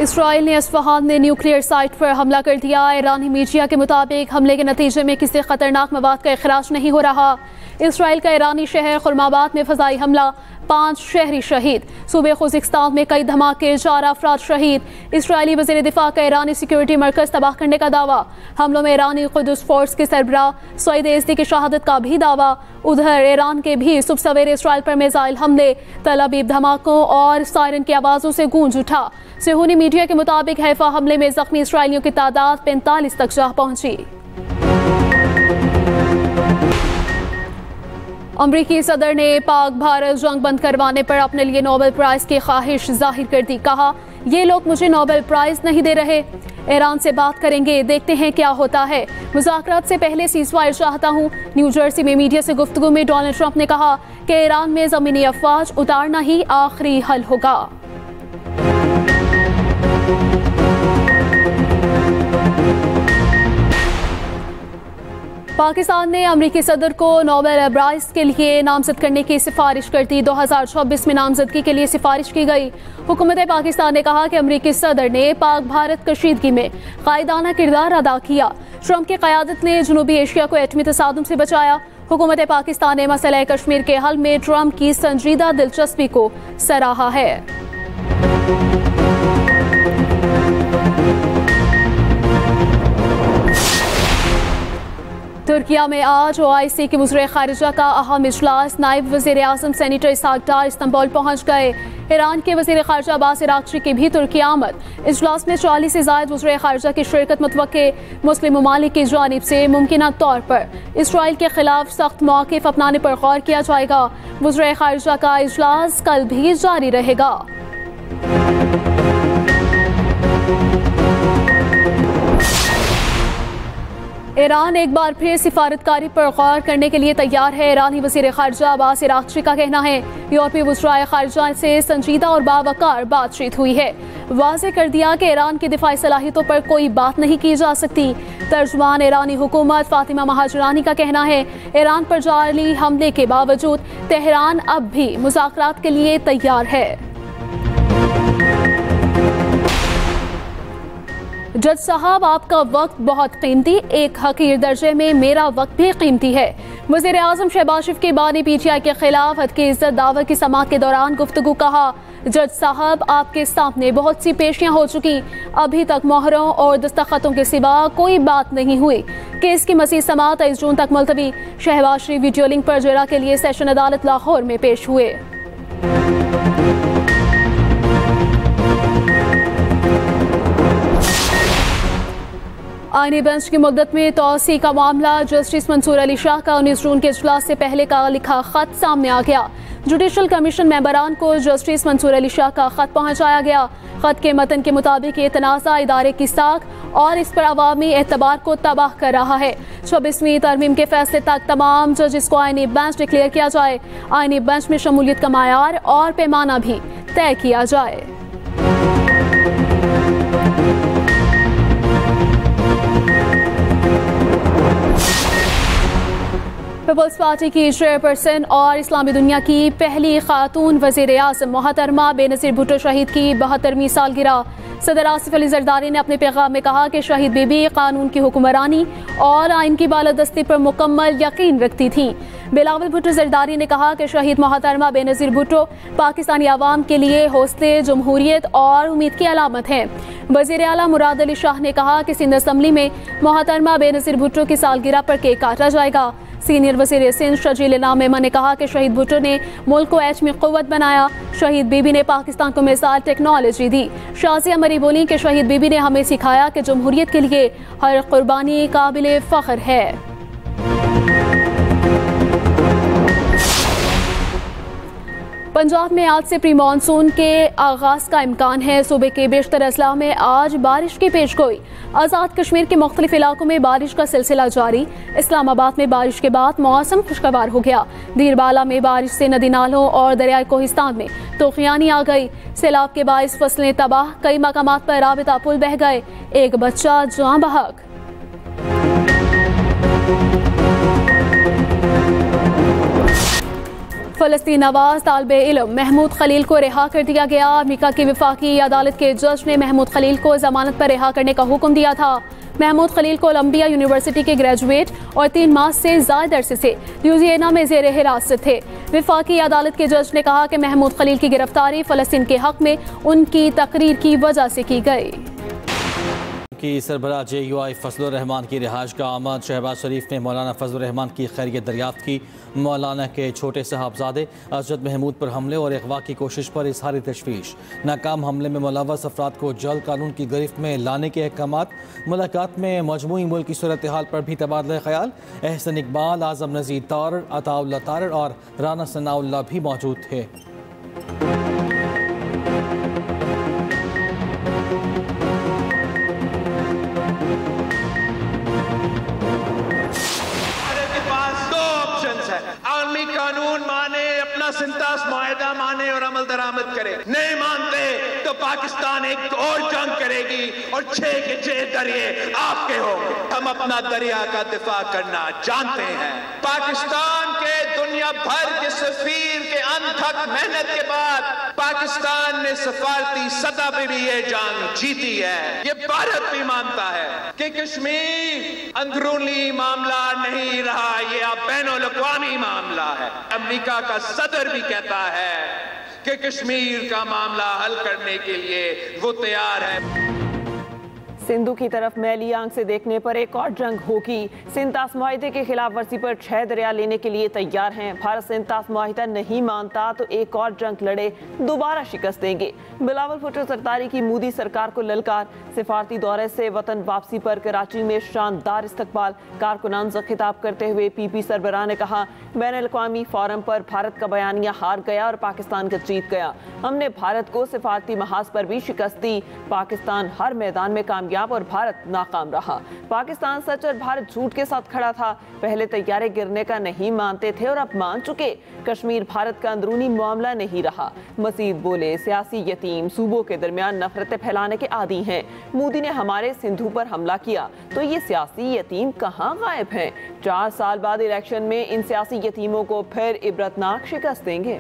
Israel ने अस्फहान में nuclear site पर हमला कर दिया। ईरानी मीडिया के मुताबिक हमले के नतीजे में किसी खतरनाक मवाद का इखराज नहीं हो रहा। इसराइल का ईरानी शहर खुर्माबाद में फजाई हमला, 5 शहरी शहीद। सूबे खुजिस्तान में कई धमाके, 4 अफराद शहीद। इसराइली वज़ीर दिफा का ईरानी सिक्योरिटी मरकज तबाह करने का दावा। हमलों में ईरानी कुद्स फोर्स के सरबराह सईद एज़दी की शहादत का भी दावा। उधर ईरान के भी सुबह सवेरे इसराइल पर मिसाइल हमले, तल अबीब धमाकों और सायरन की आवाज़ों से गूंज उठा। सेहूनी मीडिया के मुताबिक हैफा हमले में जख्मी इसराइलियों की तादाद 45 तक जा पहुंची। अमरीकी सदर ने पाक भारत जंग बंद करवाने पर अपने लिए नोबेल प्राइज की ख्वाहिश जाहिर कर दी। कहा, ये लोग मुझे नोबेल प्राइज नहीं दे रहे, ईरान से बात करेंगे, देखते हैं क्या होता है। मुज़ाकरात से पहले सीज़फायर चाहता हूँ। न्यू जर्सी में मीडिया से गुफ्तगू में डोनाल्ड ट्रंप ने कहा कि ईरान में ज़मीनी अफवाज उतारना ही आखिरी हल होगा। पाकिस्तान ने अमरीकी सदर को नोबेल प्राइज के लिए नामजद करने की सिफारिश कर दी। 2026 में नामजदगी के लिए सिफारिश की गई। हुकूमत पाकिस्तान ने कहा कि अमरीकी सदर ने पाक भारत कशीदगी में कायदाना किरदार अदा किया। ट्रंप की क़यादत ने जनूबी एशिया को एटमी तसादुम से बचाया। हुकूमत पाकिस्तान ने मसला कश्मीर के हल में ट्रंप की संजीदा दिलचस्पी को सराहा है। तुर्किया में आज OIC के वज़ीर ख़ारिजा का अहम इजलास। नायब वज़ीर आज़म सेनेटर इसहाक डार इस्तांबुल पहुँच गए। ईरान के वज़ीर ख़ारिजा अब्बास अराग़ची की भी तुर्की आमद। इजलास में 40 से ज़ायद वज़ीर ख़ारिजा की शिरकत मुतवक्के। मुस्लिम ममालिक की जानिब से मुमकिना तौर पर इसराइल के खिलाफ सख्त मौक़िफ़ अपनाने पर गौर किया जाएगा। वज़ीर ख़ारिजा का इजलास कल भी जारी रहेगा। ईरान एक बार फिर सिफारतकारी पर गौर करने के लिए तैयार है। ईरानी वज़ीर ख़ारिजा अब्बास अराग़ची का कहना है यूरोपीय वज़राए ख़ारिजा से संजीदा और बावकार बातचीत हुई है। वाज़ेह कर दिया कि ईरान की दिफाई सलाहियतों पर कोई बात नहीं की जा सकती। तर्जुमान ईरानी हुकूमत फ़ातिमा महाजरानी का कहना है ईरान पर जारी हमले के बावजूद तेहरान अब भी मुज़ाकरात के लिए तैयार है। जज साहब, आपका वक्त बहुत कीमती, एक हकीर दर्जे में मेरा वक्त भी कीमती है। वज़ीर आज़म शहबाज शरीफ की बानी PTI के खिलाफ हद की इज्जत दावा की समाअत के दौरान गुफ्तगू। कहा, जज साहब, आपके सामने बहुत सी पेशियां हो चुकी, अभी तक मोहरों और दस्तखतों के सिवा कोई बात नहीं हुई। केस की मज़ीद समाअत 23 जून तक मुलतवी। शहबाज शरीफ वीडियो लिंक पर जेरा के लिए सेशन अदालत लाहौर में पेश हुए। आईनी बेंच की मुद्दत में तोसी का मामला। जस्टिस मंसूर अली शाह का 19 जून के इजलास से पहले का लिखा खत सामने आ गया। जुडिशल कमीशन मेंबरान को जस्टिस मंसूर अली शाह का खत पहुंचाया गया। खत के मतन के मुताबिक ये तनाज़ा इदारे की साख और इस पर अवामी एतबार को तबाह कर रहा है। 26वीं तरमीम के फैसले तक तमाम जजेस को आईनी बेंच डिक्लेयर किया जाए। आईनी बेंच में शमूलियत का मायार और पैमाना भी तय किया जाए। पीपल्स पार्टी की चेयरपर्सन और इस्लामी दुनिया की पहली खातून वज़ीर आज़म मोहतरमा बेनज़ीर भुट्टो शहीद की 72वीं सालगिरह। सदर आसिफ अली ज़रदारी ने अपने पैगाम में कहा कि शहीद बीबी कानून की हुक्मरानी और आइन की बालादस्ती पर मुकम्मल यकीन रखती थीं। बिलावल भुट्टो ज़रदारी ने कहा कि शहीद मोहतरमा बेनज़ीर भुट्टो पाकिस्तानी आवाम के लिए हौसले, जमहूरियत और उम्मीद की अलामत हैं। वज़ीर आला मुराद अली शाह ने कहा कि सिंध असम्बली में मोहतरमा बेनज़ीर भुट्टो की सालगिरह पर केक काटा जाएगा। सीनियर वज़ीर सिंध शजील इनाम मेमन ने कहा कि शहीद भुट्टो ने मुल्क को एटमी क़ुव्वत बनाया। शहीद बीबी ने पाकिस्तान को मिसाल टेक्नोलॉजी दी। शाज़िया मरी बोली कि शहीद बीबी ने हमें सिखाया कि जमहूरियत के लिए हर कुर्बानी काबिल फ़ख्र है। पंजाब में आज से प्री मानसून के आगाज़ का इम्कान है। सूबे के बेशतर अजला में आज बारिश की पेशगोई। आज़ाद कश्मीर के मुख्तलिफ इलाकों में बारिश का सिलसिला जारी। इस्लामाबाद में बारिश के बाद मौसम खुशगवार हो गया। दीरबाला में बारिश से नदी नालों और दरियाए कोहिस्तान में तूफ़ानी आ गई। सैलाब के बाइस फसलें तबाह, कई मकामात पर राबिता पुल बह गए, एक बच्चा जाँ बहक। फ़लस्तीन नवाज तालिबे इल्म महमूद खलील को रिहा कर दिया गया। अमेरिका की वफाकी अदालत के जज ने महमूद खलील को जमानत पर रिहा करने का हुक्म दिया था। महमूद खलील कोलंबिया यूनिवर्सिटी के ग्रेजुएट और 3 माह से ज़्यादा अरसे से ल्यूजियाना में ज़ेर हिरासत थे। वफाकी अदालत के जज ने कहा कि महमूद खलील की गिरफ्तारी फ़लस्तीन के हक में उनकी तकरीर की वजह से की गई। की सरबराह JUI फजलुर रहमान की रिहाइश का आमद। शहबाज शरीफ ने मौलाना फजलुर रहमान की खैरियत दरियाफ्त की। मौलाना के छोटे साहबजादे अजद महमूद पर हमले और अगवा की कोशिश पर इजहार तशवीश। नाकाम हमले में मुलव्वस अफराद को जल्द कानून की गिरफ्त में लाने के अहकामात। मुलाकात में मजमूई मुल्क की सूरत हाल पर भी तबादला ख्याल। एहसन इकबाल, आज़म नज़ीर तारड़, अताउल्लाह तारड़ और राना सनाउल्लाह भी मौजूद थे। आलमी कानून माने, अपना सिंतास मुआहदा माने और अमल दरामद करे। नहीं मानते तो पाकिस्तान एक और जंग करेगी और 6 के 6 दरिए आपके होंगे। हम अपना दरिया का दिफा करना जानते हैं। पाकिस्तान के दुनिया भर के सफीर के अनथक मेहनत के बाद पाकिस्तान ने सफारती सतह पे भी ये जंग जीती है। ये भारत भी मानता है कि कश्मीर अंदरूनी मामला नहीं रहा, ये अब बैनुल-अक़वामी मामला है। अमेरिका का सदर भी कहता है कि कश्मीर का मामला हल करने के लिए वो तैयार है। सिंधु की तरफ मैली आंख से देखने पर एक और जंग होगी। सिंतास मुआहिदे के खिलाफ वर्जी पर 6 दरिया लेने के लिए तैयार हैं। भारत सिंतास मुआहिदा नहीं मानता तो एक और जंग लड़े, दोबारा शिकस्त देंगे। बिलावल भुट्टो सरदारी की मोदी सरकार को ललकार। सिफारती दौरे से वतन वापसी पर कराची में शानदार इस्तकबाल। कारकुनान से खिताब करते हुए PP सरबराह ने कहा, बैनुल-अक़वामी फोरम पर भारत का बयानिया हार गया और पाकिस्तान का जीत गया। हमने भारत को सिफारती महाज पर भी शिकस्त दी। पाकिस्तान हर मैदान में कामयाब और भारत नाकाम रहा। पाकिस्तान सच और भारत झूठ के साथ खड़ा था। पहले तैयारे गिरने का नहीं मानते थे और अब मान चुके। कश्मीर भारत का अंदरूनी मामला नहीं रहा। मजीद बोले, सियासी यतीम सूबों के दरमियान नफरतें फैलाने के आदी हैं। मोदी ने हमारे सिंधु पर हमला किया तो ये सियासी यतीम कहाँ गायब हैं? 4 साल बाद इलेक्शन में इन सियासी यतीमों को फिर इबरतनाक शिकस्त देंगे।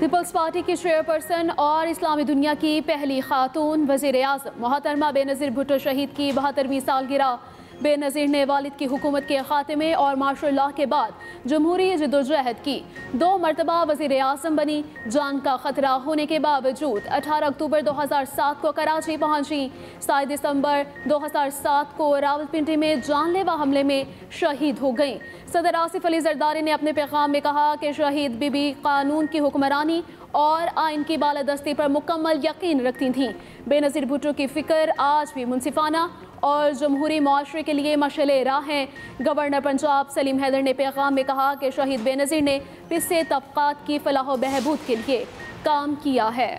पीपल्स पार्टी की चेयरपर्सन और इस्लामी दुनिया की पहली खातून वज़ीर आज़म मोहतरमा बेनज़ीर भुट्टो शहीद की 72वीं सालगिरह। बेनज़ीर ने वालिद की हुकूमत के खात्मे और मार्शल लॉ के बाद जमहूरी जदोजहद की। 2 मरतबा वज़ीर आज़म बनी। जान का खतरा होने के बावजूद 18 अक्टूबर 2007 को कराची पहुंची। 7 दिसंबर 2007 को रावलपिंडी में जानलेवा हमले में शहीद हो गईं। सदर आसिफ अली जरदारी ने अपने पैगाम में कहा कि शहीद बीबी कानून की हुक्मरानी और आइन की बालादस्ती पर मुकम्मल यकीन रखती थीं। बेनज़ीर भुट्टो की फ़िक्र आज भी मुनसिफाना और जमहूरी मुआशरे के लिए मशअले राह हैं। गवर्नर पंजाब सलीम हैदर ने पैगाम में कहा कि शहीद बेनज़ीर ने पिछड़े तबक़ात की फलाह व बहबूद के लिए काम किया है।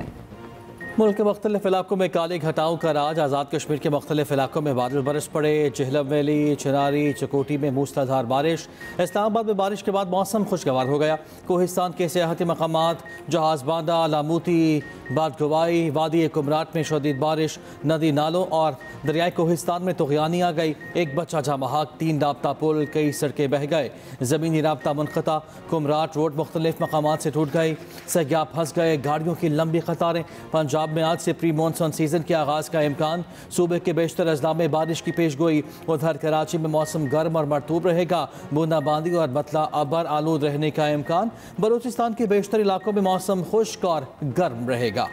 मुल्क के मुख्तलिफ इलाकों में काले घटाओं का राज। आज़ाद कश्मीर के मुख्तलिफ इलाकों में बादल बरस पड़े। जेहलम वैली, चिनारी, चकोटी में मूसलाधार बारिश। इस्लामाबाद में बारिश के बाद मौसम खुशगवार हो गया। कोहिस्तान के सियाहती मकामात जहाज़ बांदा, लामूती, बादगवाई, वादी कुमराट में शदीद बारिश। नदी नालों और दरियाई कोहिस्तान में तुग़यानी आ गई। एक बच्चा जामहाक, 3 राब्ता पुल, कई सड़कें बह गए। ज़मीनी राब्ता मुनक़ता। कुमराट रोड मुख्तलिफ मकामात से टूट गई। सयाह फंस गए। गाड़ियों की लंबी कतारें। पंजाब में आज से प्री मानसून सीजन के आगाज का इम्कान। सूबे के बेशतर अजला में बारिश की पेशगोई। उधर कराची में मौसम गर्म और मरतूब रहेगा। बूंदाबांदी और मतला अबर आलूद रहने का इम्कान। बलूचिस्तान के बेशतर इलाकों में मौसम खुश्क और गर्म रहेगा।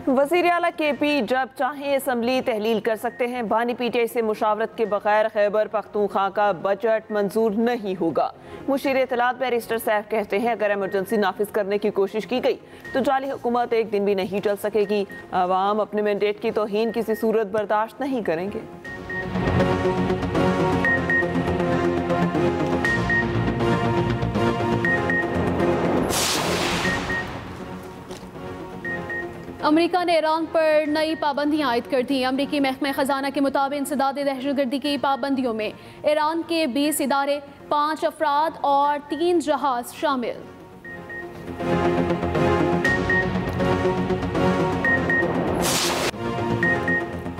वज़ीर आला KP जब चाहें असम्बली तहलील कर सकते हैं। बानी PTI से मुशावरत के बगैर खैबर पख्तूनख्वा का बजट मंजूर नहीं होगा। मुशीर इत्तलात बैरिस्टर सैफ कहते हैं, अगर एमरजेंसी नाफिज करने की कोशिश की गई तो जाली हुकूमत एक दिन भी नहीं चल सकेगी। अवाम अपने मैंडेट की तौहीन किसी सूरत बर्दाश्त नहीं करेंगे। अमेरिका ने ईरान पर नई पाबंदियां आयद कर दी। अमेरिकी महकमे खजाना के मुताबिक इंसदाद दहशतगर्दी की पाबंदियों में ईरान के 20 इदारे, 5 अफराद और 3 जहाज शामिल।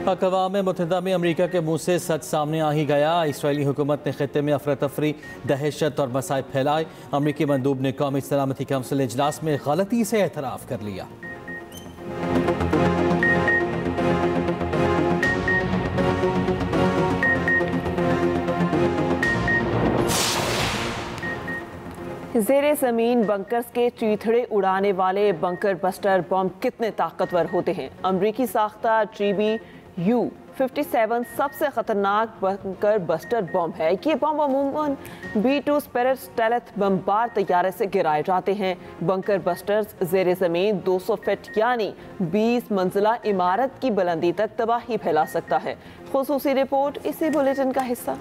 अक़वाम मुत्तहिदा में अमेरिका के मुंह से सच सामने आ ही गया। इसराइली हुकूमत ने खित्ते में अफरा तफरी, दहशत और मसाइब फैलाए। अमेरिकी मंदूब ने कौमी सलामती कौंसिल इजलास में गलती से एतराफ़ कर लिया। ज़ेरे ज़मीन बंकर्स के चीथड़े उड़ाने वाले बंकर बस्टर बम कितने ताकतवर होते हैं? अमरीकी साख्ता GBU-57 सबसे ख़तरनाक बंकर बस्टर बम है। ये बम अमूमन B-2 स्पिरिट स्टेल्थ बमबार तैयारे से गिराए जाते हैं। बंकर बस्टर्स ज़ेरे ज़मीन 200 फीट यानी 20 मंजिला इमारत की बुलंदी तक तबाही फैला सकता है। खुसूसी रिपोर्ट इसी बुलेटिन का हिस्सा।